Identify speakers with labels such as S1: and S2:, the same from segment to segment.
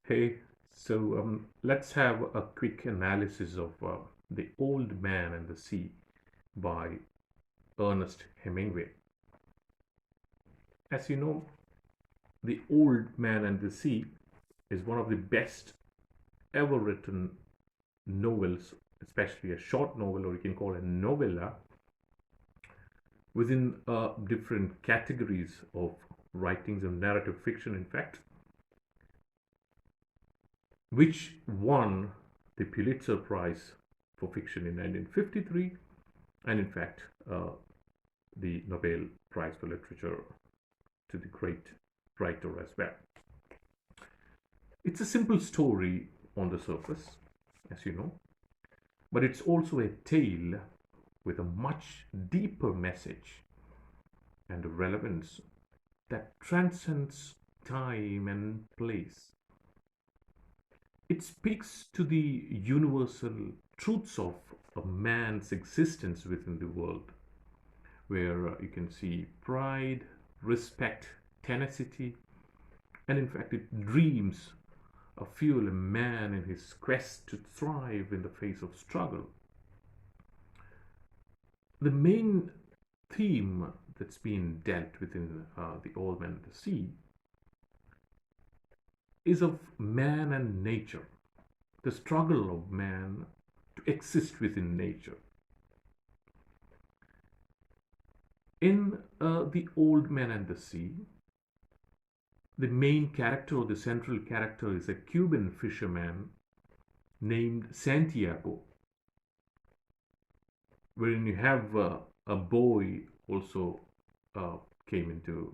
S1: Hey, let's have a quick analysis of The Old Man and the Sea by Ernest Hemingway. As you know, The Old Man and the Sea is one of the best ever written novels, especially a short novel, or you can call it a novella, within different categories of writings of narrative fiction, in fact, which won the Pulitzer Prize for Fiction in 1953, and in fact, uh, the Nobel Prize for Literature to the great writer as well. It's a simple story on the surface, as you know, but it's also a tale with a much deeper message and a relevance that transcends time and place. It speaks to the universal truths of a man's existence within the world, where you can see pride, respect, tenacity, and in fact, it dreams fuel a man in his quest to thrive in the face of struggle. The main theme that's been dealt within The Old Man and the Sea is of man and nature, the struggle of man to exist within nature. In The Old Man and the Sea, the main character or the central character is a Cuban fisherman named Santiago, wherein you have a boy also uh, came into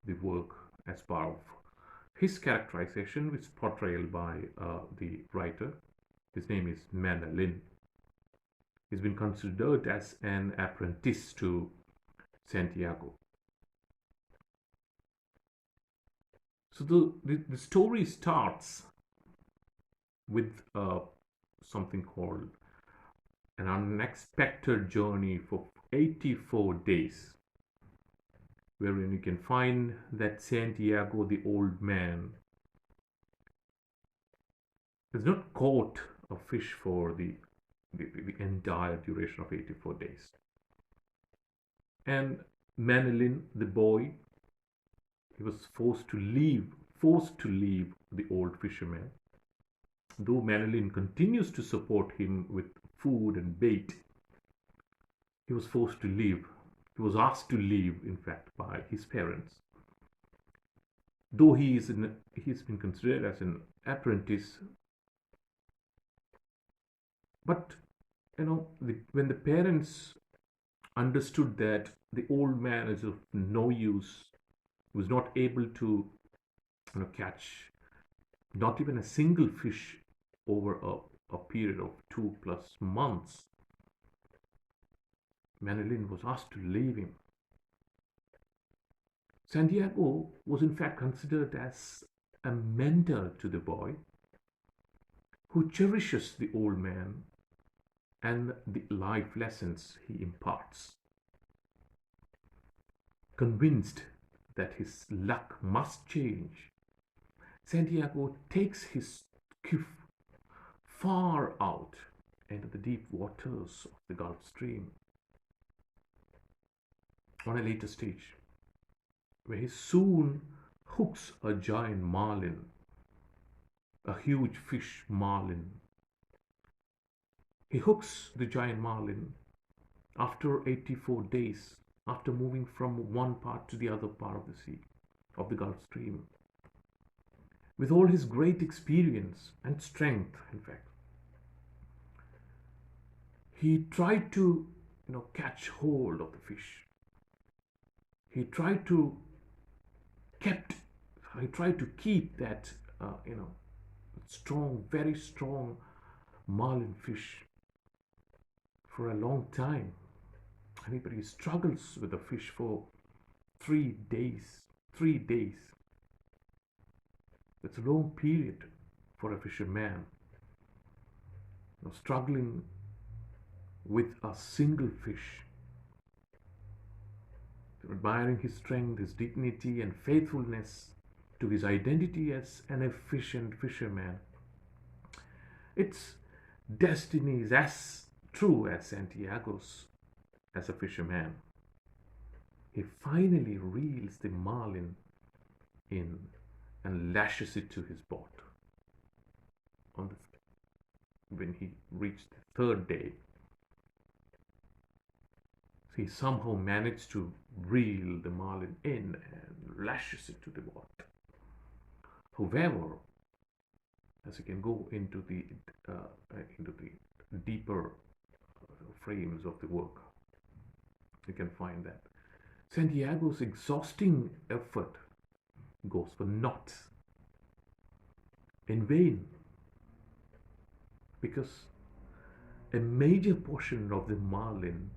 S1: the work as part of his characterization, which is portrayal by the writer. His name is Manolin. He's been considered as an apprentice to Santiago. So the story starts with something called an unexpected journey for 84 days, wherein you can find that Santiago, the old man, has not caught a fish for the entire duration of 84 days. And Manolin, the boy, he was forced to leave the old fisherman. Though Manolin continues to support him with food and bait, he was forced to leave. He was asked to leave, in fact, by his parents. Though he's been considered as an apprentice, but when the parents understood that the old man is of no use, was not able to catch not even a single fish over a period of 2+ months, Manolin was asked to leave him. Santiago was in fact considered as a mentor to the boy who cherishes the old man and the life lessons he imparts. Convinced that his luck must change, Santiago takes his skiff far out into the deep waters of the Gulf Stream on a later stage, where he soon hooks a giant marlin, a huge fish marlin. He hooks the giant marlin after 84 days, after moving from one part to the other part of the sea, of the Gulf Stream. With all his great experience and strength, in fact, he tried to catch hold of the fish. He tried to kept he tried to keep that strong, very strong marlin fish for a long time. Anybody struggles with the fish for 3 days. 3 days. That's a long period for a fisherman. Struggling with a single fish, admiring his strength, his dignity, and faithfulness to his identity as an efficient fisherman. Its destiny is as true as Santiago's as a fisherman. He finally reels the marlin in and lashes it to his boat. On the, when he reached the third day, he somehow managed to reel the marlin in and lashes it to the boat. However, as you can go into the deeper frames of the work, you can find that Santiago's exhausting effort goes for naught, in vain, because a major portion of the marlin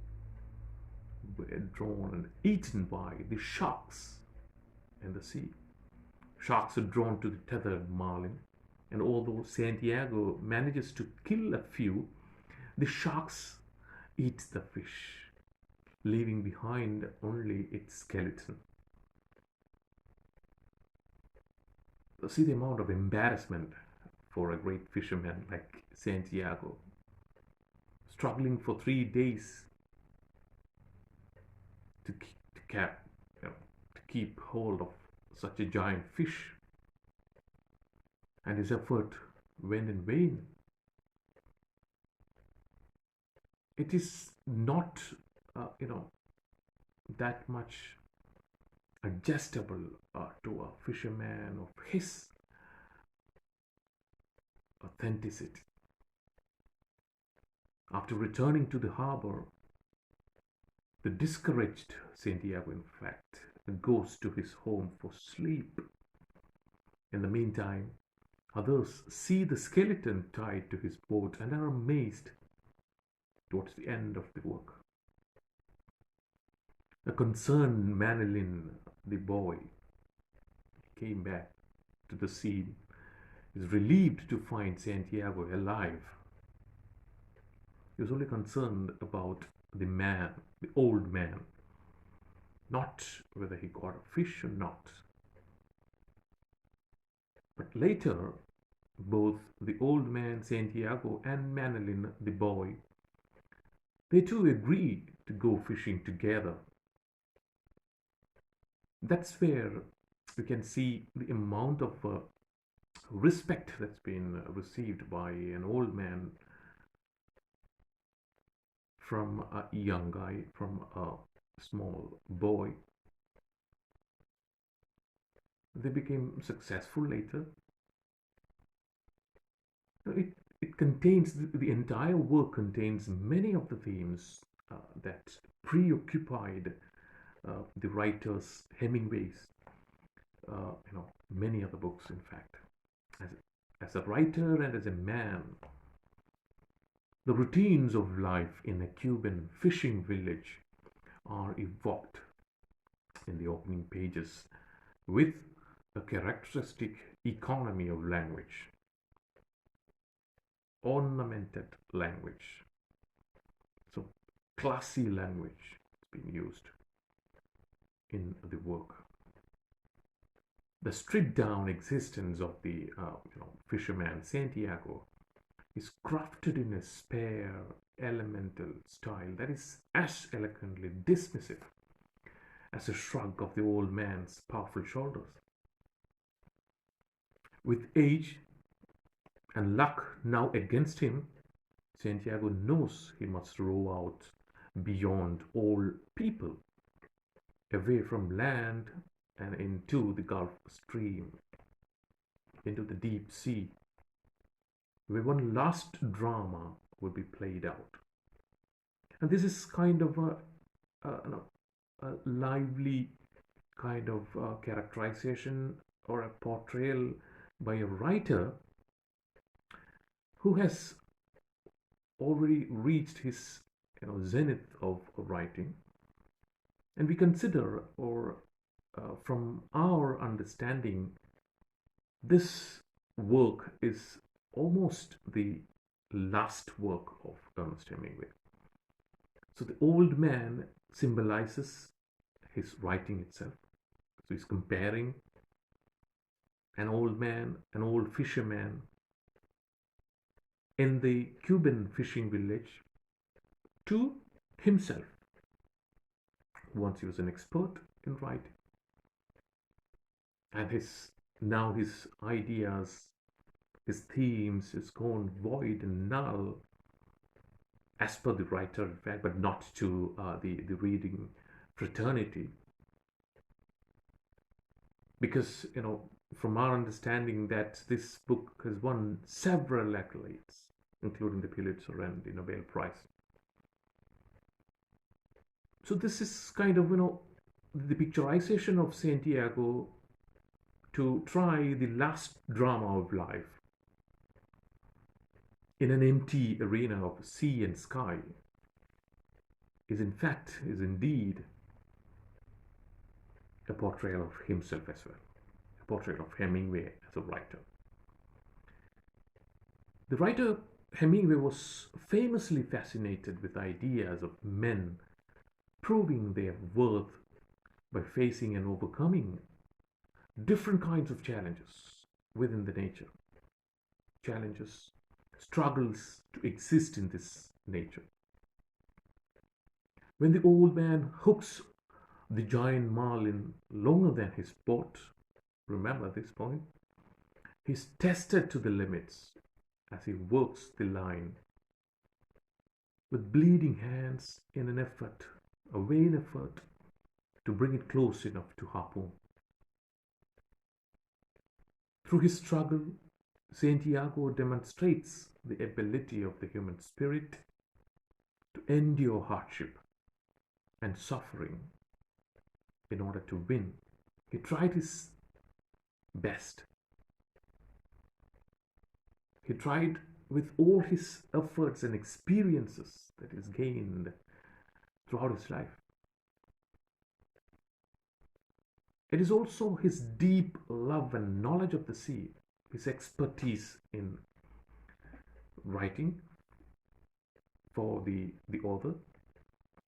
S1: were drawn and eaten by the sharks in the sea. Sharks are drawn to the tethered marlin, and although Santiago manages to kill a few, the sharks eat the fish, leaving behind only its skeleton. See the amount of embarrassment for a great fisherman like Santiago, struggling for 3 days to keep hold of such a giant fish, and his effort went in vain. It is not, that much adjustable to a fisherman of his authenticity. After returning to the harbor, the discouraged Santiago, in fact, goes to his home for sleep. In the meantime, others see the skeleton tied to his boat and are amazed towards the end of the work. A concerned Marlin, the boy, came back to the scene, is relieved to find Santiago alive. He was only concerned about the man, the old man, not whether he got a fish or not. But later, both the old man Santiago and Manolin, the boy, they too agreed to go fishing together. That's where we can see the amount of respect that's been received by an old man from a young guy, from a small boy. They became successful later. It contains, the entire work contains many of the themes that preoccupied the writers, Hemingway's, many other books, in fact. As a writer and as a man, the routines of life in a Cuban fishing village are evoked in the opening pages with a characteristic economy of language, ornamented language. So classy language is being used in the work. The stripped down existence of the fisherman Santiago is crafted in a spare, elemental style that is as eloquently dismissive as a shrug of the old man's powerful shoulders. With age and luck now against him, Santiago knows he must row out beyond all people, away from land and into the Gulf Stream, into the deep sea, where one last drama will be played out. And this is kind of a lively kind of characterization or a portrayal by a writer who has already reached his zenith of writing. And we consider, or from our understanding, this work is almost the last work of Ernest Hemingway. So the old man symbolizes his writing itself. So he's comparing an old man, an old fisherman in the Cuban fishing village, to himself. Once he was an expert in writing, and his ideas, his themes is gone void and null, as per the writer, in fact, but not to the reading fraternity, because from our understanding that this book has won several accolades, including the Pulitzer and the Nobel Prize. So this is kind of the picturization of Santiago to try the last drama of life in an empty arena of sea and sky is indeed a portrayal of himself as well, a portrait of Hemingway as a writer. The writer Hemingway was famously fascinated with ideas of men proving their worth by facing and overcoming different kinds of challenges within the nature. Challenges, struggles to exist in this nature. When the old man hooks the giant marlin longer than his boat, remember this point, he's tested to the limits as he works the line with bleeding hands in an effort, a vain effort, to bring it close enough to harpoon. Through his struggle, Santiago demonstrates the ability of the human spirit to endure hardship and suffering in order to win. He tried his best. He tried with all his efforts and experiences that he's gained throughout his life. It is also his deep love and knowledge of the sea, his expertise in writing for the author,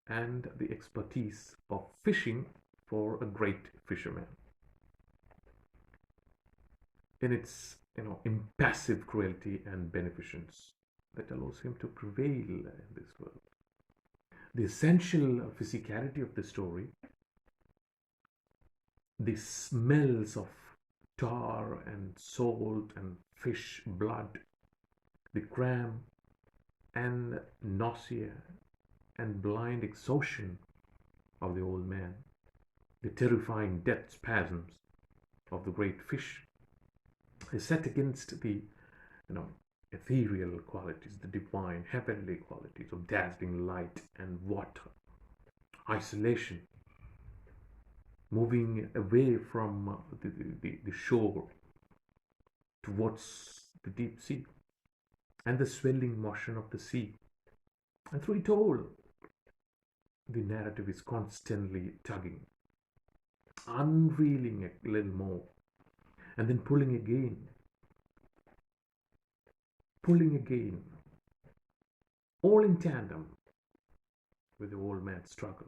S1: and the expertise of fishing for a great fisherman. In its impassive cruelty and beneficence that allows him to prevail in this world. The essential physicality of the story, the smells of tar and salt and fish blood, the cram and nausea and blind exhaustion of the old man, the terrifying death spasms of the great fish, is set against the ethereal qualities, the divine, heavenly qualities of dazzling light and water, isolation, moving away from the shore towards the deep sea, and the swelling motion of the sea. And through it all, the narrative is constantly tugging, unreeling a little more, and then pulling again, all in tandem with the old man's struggle.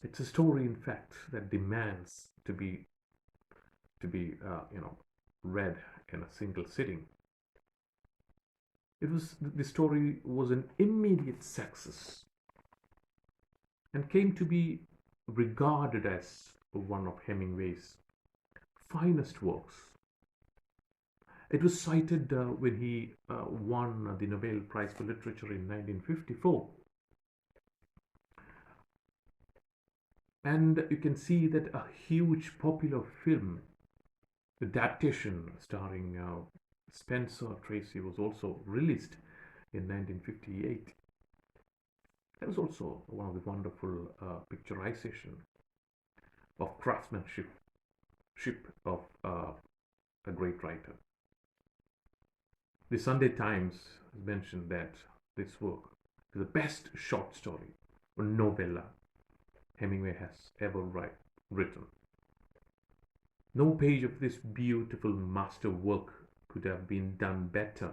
S1: It's a story, in fact, that demands to be read in a single sitting. The story was an immediate success and came to be regarded as one of Hemingway's finest works. It was cited when he won the Nobel Prize for Literature in 1954. And you can see that a huge popular film adaptation starring Spencer Tracy was also released in 1958. That was also one of the wonderful picturization of craftsmanship of a great writer. The Sunday Times mentioned that this work is the best short story or novella Hemingway has ever written. No page of this beautiful masterwork could have been done better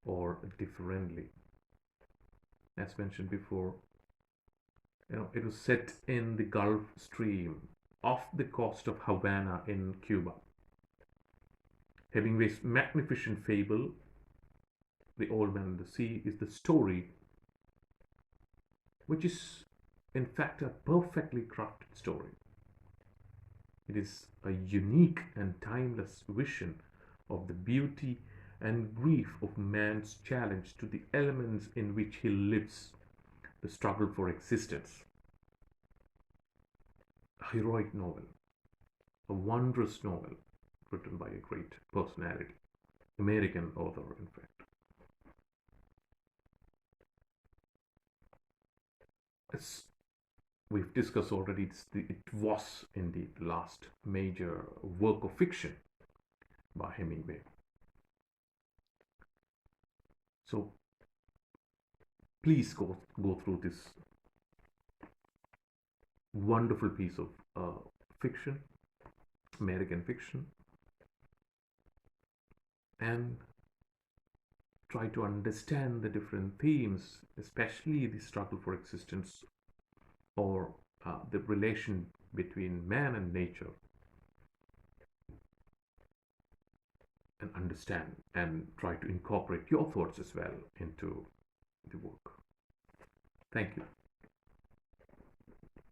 S1: or differently. As mentioned before, it was set in the Gulf Stream Off the Coast of Havana in Cuba. Hemingway's magnificent fable, The Old Man and the Sea, is the story which is, in fact, a perfectly crafted story. It is a unique and timeless vision of the beauty and grief of man's challenge to the elements in which he lives, the struggle for existence. A heroic novel, a wondrous novel written by a great personality, American author, in fact. As we've discussed already, it was indeed the last major work of fiction by Hemingway. So please go through this wonderful piece of fiction, American fiction, and try to understand the different themes, especially the struggle for existence or the relation between man and nature, and understand and try to incorporate your thoughts as well into the work. Thank you.